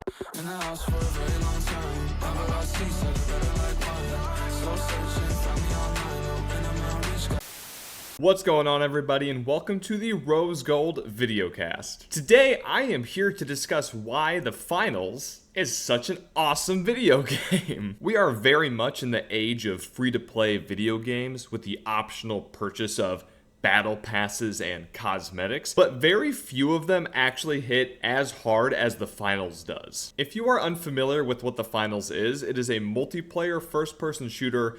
In the house for a very long time. Never lost seats, I better like wine. Slow searching, found me online. Open up my reach. What's going on, everybody, and welcome to the Rose Gold videocast. Today, I am here to discuss why the finals is such an awesome video game. We are very much in the age of free-to-play video games with the optional purchase of battle passes and cosmetics, but very few of them actually hit as hard as the finals does. If you are unfamiliar with what the finals is, it is a multiplayer first-person shooter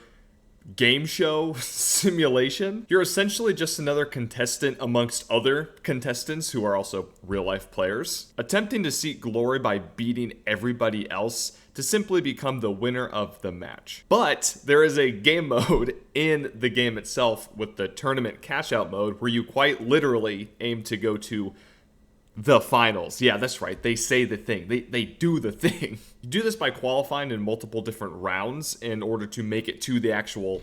game show simulation. You're essentially just another contestant amongst other contestants who are also real-life players, attempting to seek glory by beating everybody else to simply become the winner of the match. But there is a game mode in the game itself with the tournament cash-out mode where you quite literally aim to go to the finals. Yeah, that's right. They say the thing. They do the thing. You do this by qualifying in multiple different rounds in order to make it to the actual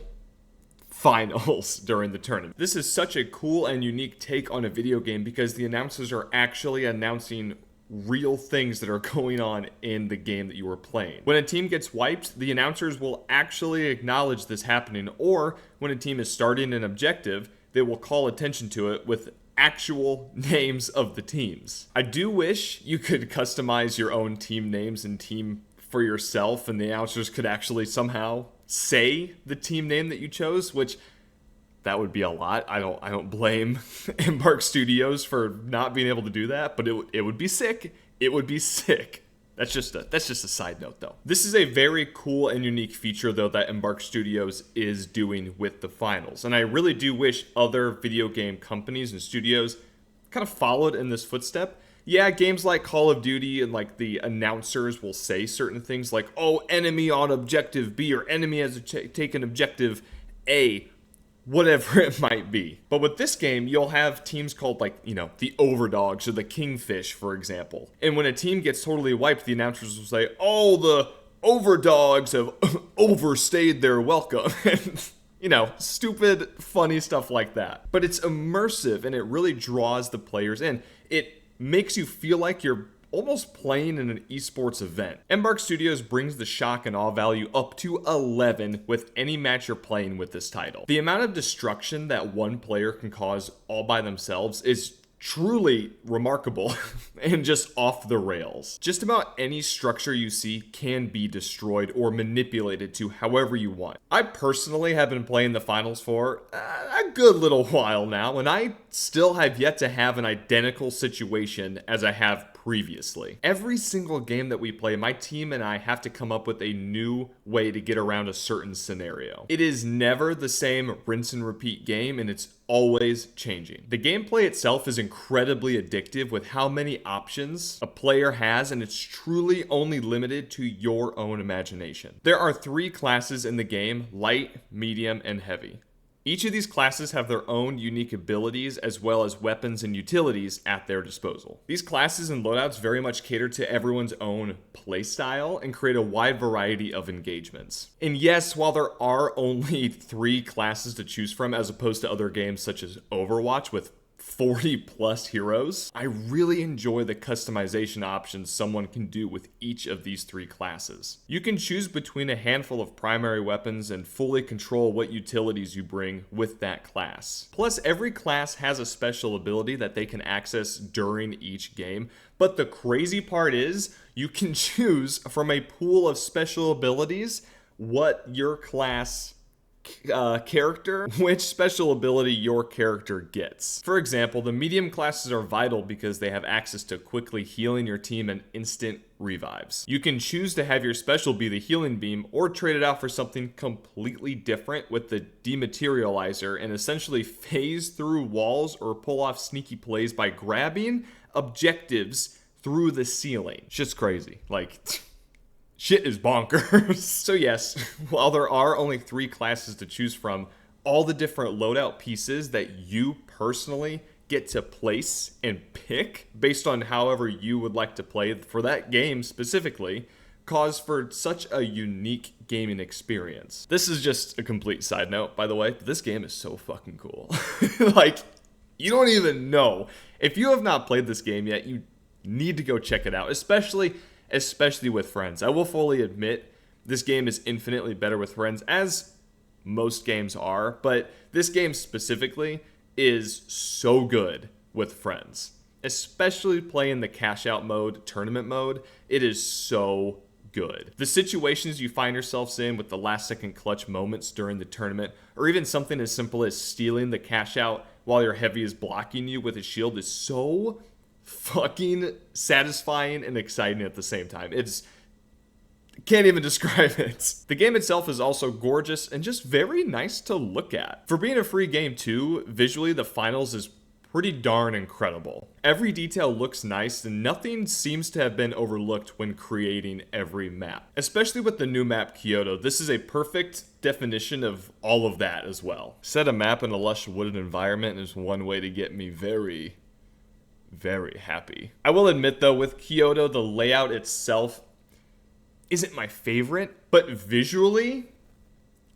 finals during the tournament. This is such a cool and unique take on a video game because the announcers are actually announcing real things that are going on in the game that you are playing. When a team gets wiped, the announcers will actually acknowledge this happening, or when a team is starting an objective, they will call attention to it with actual names of the teams. I do wish you could customize your own team names and team for yourself, and the announcers could actually somehow say the team name that you chose, which that would be a lot. I don't blame Embark Studios for not being able to do that, but it would be sick. It would be sick. That's just a side note, though. This is a very cool and unique feature, though, that Embark Studios is doing with the finals. And I really do wish other video game companies and studios kind of followed in this footstep. Yeah, games like Call of Duty and like the announcers will say certain things like, oh, enemy on objective B, or enemy has taken objective A, whatever it might be. But with this game, you'll have teams called, like, you know, the Overdogs or the Kingfish, for example. And when a team gets totally wiped, the announcers will say, oh, the Overdogs have overstayed their welcome. You know, stupid, funny stuff like that. But it's immersive, and it really draws the players in. It makes you feel like you're almost playing in an esports event. Embark Studios brings the shock and awe value up to 11 with any match you're playing with this title. The amount of destruction that one player can cause all by themselves is truly remarkable and just off the rails. Just about any structure you see can be destroyed or manipulated to however you want. I personally have been playing the finals for a good little while now, and I still have yet to have an identical situation as I have previously. Every single game that we play, my team and I have to come up with a new way to get around a certain scenario. It is never the same rinse and repeat game, and it's always changing. The gameplay itself is incredibly addictive with how many options a player has, and it's truly only limited to your own imagination. There are 3 classes in the game: light, medium, and heavy. Each of these classes have their own unique abilities as well as weapons and utilities at their disposal. These classes and loadouts very much cater to everyone's own playstyle and create a wide variety of engagements. And yes, while there are only 3 classes to choose from as opposed to other games such as Overwatch with 40 plus heroes, I really enjoy the customization options someone can do with each of these 3 classes. You can choose between a handful of primary weapons and fully control what utilities you bring with that class. Plus, every class has a special ability that they can access during each game, but the crazy part is you can choose from a pool of special abilities what your class which special ability your character gets. For example, the medium classes are vital because they have access to quickly healing your team and instant revives. You can choose to have your special be the healing beam or trade it out for something completely different with the dematerializer and essentially phase through walls or pull off sneaky plays by grabbing objectives through the ceiling. Shit's crazy. Like, shit is bonkers. So yes, while there are only 3 classes to choose from, all the different loadout pieces that you personally get to place and pick based on however you would like to play for that game specifically cause for such a unique gaming experience. This is just a complete side note, by the way. This game is so fucking cool. Like, you don't even know. If you have not played this game yet, you need to go check it out, especially especially with friends. I will fully admit this game is infinitely better with friends, as most games are, but this game specifically is so good with friends, especially playing the cash out mode, tournament mode. It is so good. The situations you find yourselves in with the last second clutch moments during the tournament, or even something as simple as stealing the cash out while your heavy is blocking you with a shield, is so fucking satisfying and exciting at the same time. Can't even describe it. The game itself is also gorgeous and just very nice to look at. For being a free game too, visually the finals is pretty darn incredible. Every detail looks nice and nothing seems to have been overlooked when creating every map. Especially with the new map Kyoto, this is a perfect definition of all of that as well. Set a map in a lush wooded environment is one way to get me very, very happy. I will admit though, with Kyoto, the layout itself isn't my favorite, but visually,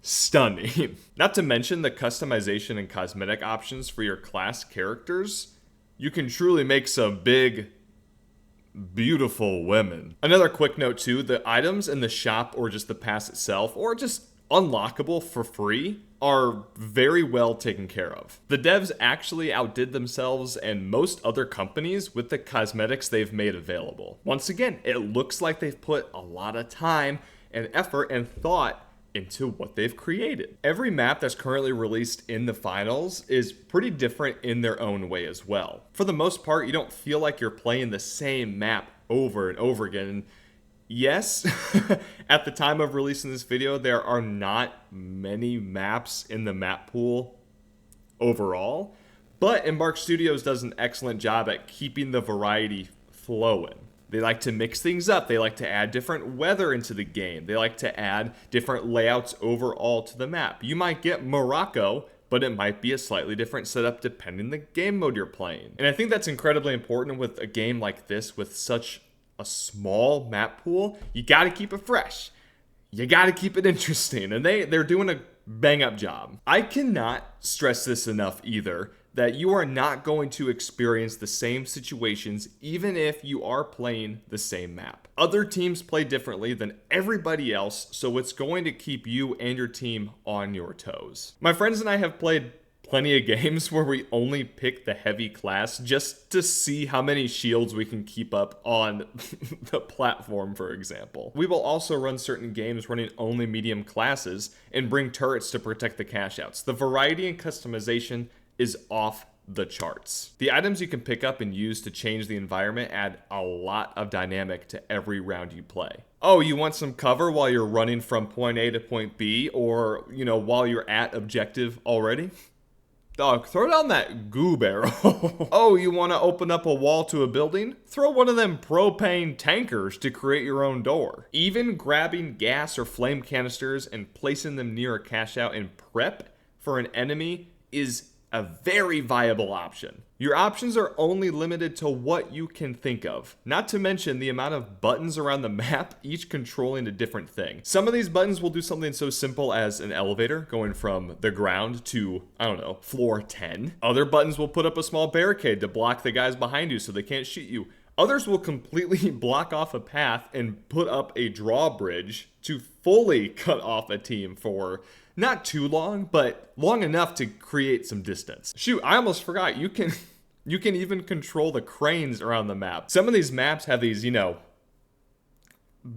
stunning. Not to mention the customization and cosmetic options for your class characters. You can truly make some big, beautiful women. Another quick note too, the items in the shop or just the pass itself, or just unlockable for free, are very well taken care of. The devs actually outdid themselves and most other companies with the cosmetics they've made available. Once again, it looks like they've put a lot of time and effort and thought into what they've created. Every map that's currently released in the finals is pretty different in their own way as well. For the most part, you don't feel like you're playing the same map over and over again. And yes, at the time of releasing this video, there are not many maps in the map pool overall, but Embark Studios does an excellent job at keeping the variety flowing. They like to mix things up. They like to add different weather into the game. They like to add different layouts overall to the map. You might get Morocco, but it might be a slightly different setup depending the game mode you're playing. And I think that's incredibly important with a game like this with such a small map pool. You got to keep it fresh. You got to keep it interesting. And they're doing a bang up job. I cannot stress this enough either, that you are not going to experience the same situations even if you are playing the same map. Other teams play differently than everybody else, so it's going to keep you and your team on your toes. My friends and I have played plenty of games where we only pick the heavy class just to see how many shields we can keep up on the platform, for example. We will also run certain games running only medium classes and bring turrets to protect the cash outs. The variety and customization is off the charts. The items you can pick up and use to change the environment add a lot of dynamic to every round you play. Oh, you want some cover while you're running from point A to point B, or, while you're at objective already? Dog, throw down that goo barrel. Oh, you want to open up a wall to a building? Throw one of them propane tankers to create your own door. Even grabbing gas or flame canisters and placing them near a cash out in prep for an enemy is a very viable option. Your options are only limited to what you can think of, not to mention the amount of buttons around the map, each controlling a different thing. Some of these buttons will do something so simple as an elevator going from the ground to, floor 10. Other buttons will put up a small barricade to block the guys behind you so they can't shoot you. Others will completely block off a path and put up a drawbridge to fully cut off a team for not too long, but long enough to create some distance. Shoot, I almost forgot, you can even control the cranes around the map. Some of these maps have these,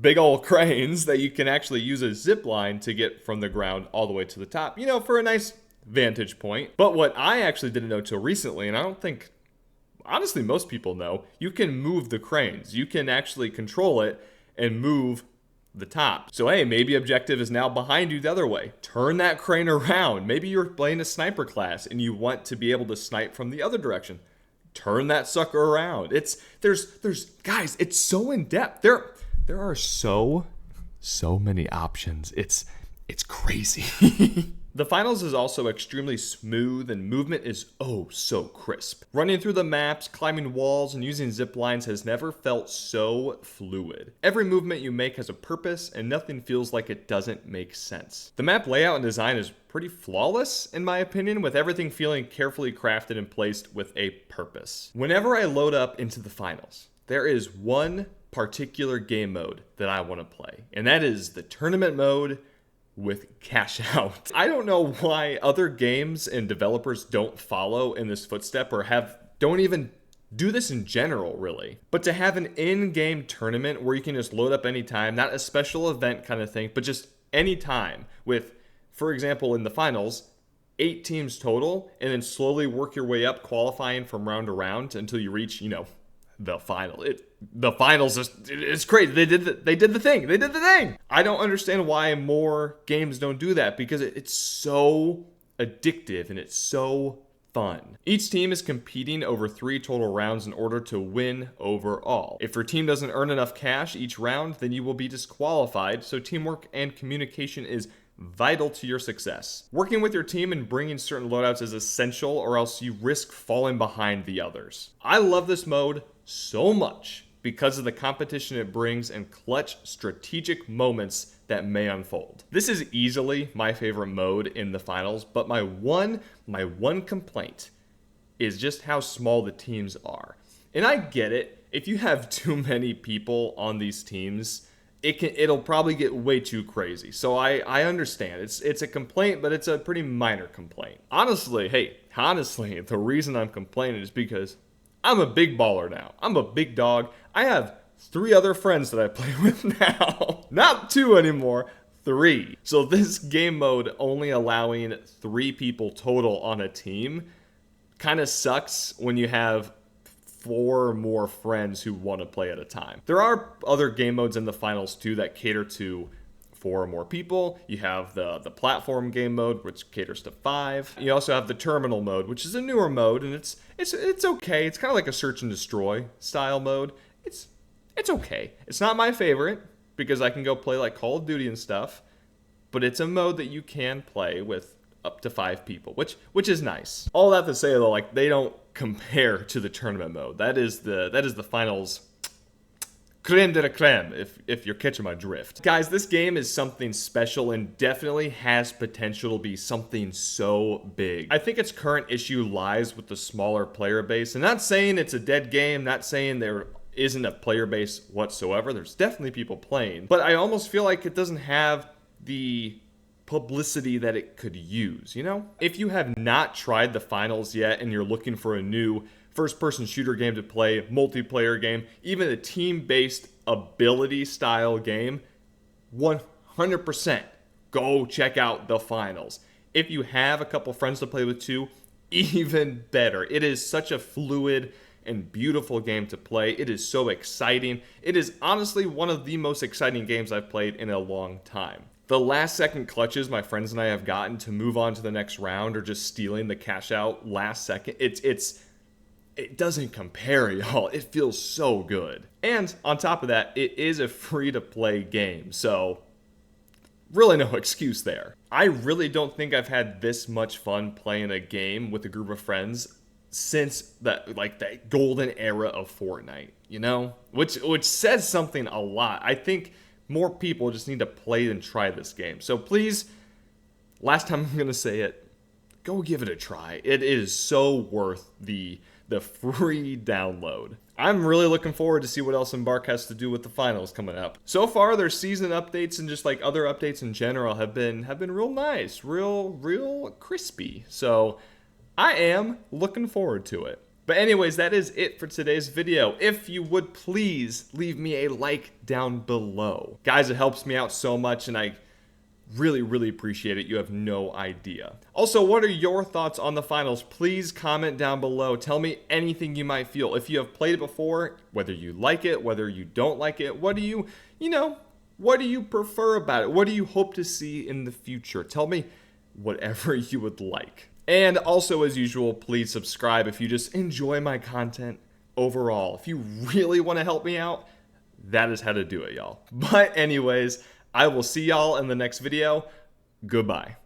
big old cranes that you can actually use a zip line to get from the ground all the way to the top, for a nice vantage point. But what I actually didn't know till recently, and I don't think, honestly, most people know, you can move the cranes. You can actually control it and move the top. So hey, maybe objective is now behind you the other way. Turn that crane around. Maybe you're playing a sniper class and you want to be able to snipe from the other direction. Turn that sucker around. There's guys, it's so in depth. There are so many options. It's crazy. The finals is also extremely smooth and movement is oh so crisp. Running through the maps, climbing walls, and using zip lines has never felt so fluid. Every movement you make has a purpose and nothing feels like it doesn't make sense. The map layout and design is pretty flawless in my opinion, with everything feeling carefully crafted and placed with a purpose. Whenever I load up into the finals, there is one particular game mode that I want to play, and that is the tournament mode with cash out. I don't know why other games and developers don't follow in this footstep or don't even do this in general, really. But to have an in-game tournament where you can just load up anytime, not a special event kind of thing, but just anytime with, for example, in the finals, 8 teams total, and then slowly work your way up, qualifying from round to round until you reach, the final. The finals it's crazy. They did the thing. I don't understand why more games don't do that, because it's so addictive and it's so fun. Each team is competing over 3 total rounds in order to win overall. If your team doesn't earn enough cash each round, then you will be disqualified, so teamwork and communication is vital to your success. Working with your team and bringing certain loadouts is essential, or else you risk falling behind the others. I love this mode so much because of the competition it brings and clutch strategic moments that may unfold. This is easily my favorite mode in the finals, but my one complaint is just how small the teams are. And I get it, if you have too many people on these teams, it'll probably get way too crazy. So I understand. It's a complaint, but it's a pretty minor complaint. Honestly, the reason I'm complaining is because I'm a big baller now. I'm a big dog. I have 3 other friends that I play with now. Not 2 anymore, 3. So this game mode only allowing 3 people total on a team kind of sucks when you have 4 or more friends who want to play at a time. There are other game modes in the finals too that cater to 4 or more people. You have the platform game mode, which caters to 5. You also have the terminal mode, which is a newer mode, and it's okay. It's kind of like a search and destroy style mode. It's okay. It's not my favorite because I can go play like Call of Duty and stuff, but it's a mode that you can play with up to 5 people, which is nice. All that to say though, like, they don't compare to the tournament mode. That is the finals creme de la creme, if you're catching my drift. Guys, this game is something special and definitely has potential to be something so big. I think its current issue lies with the smaller player base. And not saying it's a dead game, not saying there isn't a player base whatsoever. There's definitely people playing. But I almost feel like it doesn't have the publicity that it could use, If you have not tried the finals yet and you're looking for a new first-person shooter game to play, multiplayer game, even a team-based ability style game, 100% go check out the finals. If you have a couple friends to play with too, even better. It is such a fluid and beautiful game to play. It is so exciting. It is honestly one of the most exciting games I've played in a long time. The last second clutches my friends and I have gotten to move on to the next round, or just stealing the cash out last second, it doesn't compare, y'all. It feels so good. And on top of that, it is a free-to-play game, so really no excuse there. I really don't think I've had this much fun playing a game with a group of friends since that golden era of Fortnite, Which says something a lot. I think more people just need to play and try this game. So please, last time I'm going to say it, go give it a try. It is so worth the free download. I'm really looking forward to see what else Embark has to do with the finals coming up. So far, their season updates and just like other updates in general have been real nice, real crispy. So I am looking forward to it. But anyways, that is it for today's video. If you would please leave me a like down below. Guys, it helps me out so much and I really appreciate it. You have no idea. Also, what are your thoughts on the finals? Please comment down below. Tell me anything you might feel. If you have played it before, whether you like it, whether you don't like it, what do you prefer about it? What do you hope to see in the future? Tell me whatever you would like. And also, as usual, please subscribe if you just enjoy my content overall. If you really want to help me out, that is how to do it, y'all. But anyways, I will see y'all in the next video. Goodbye.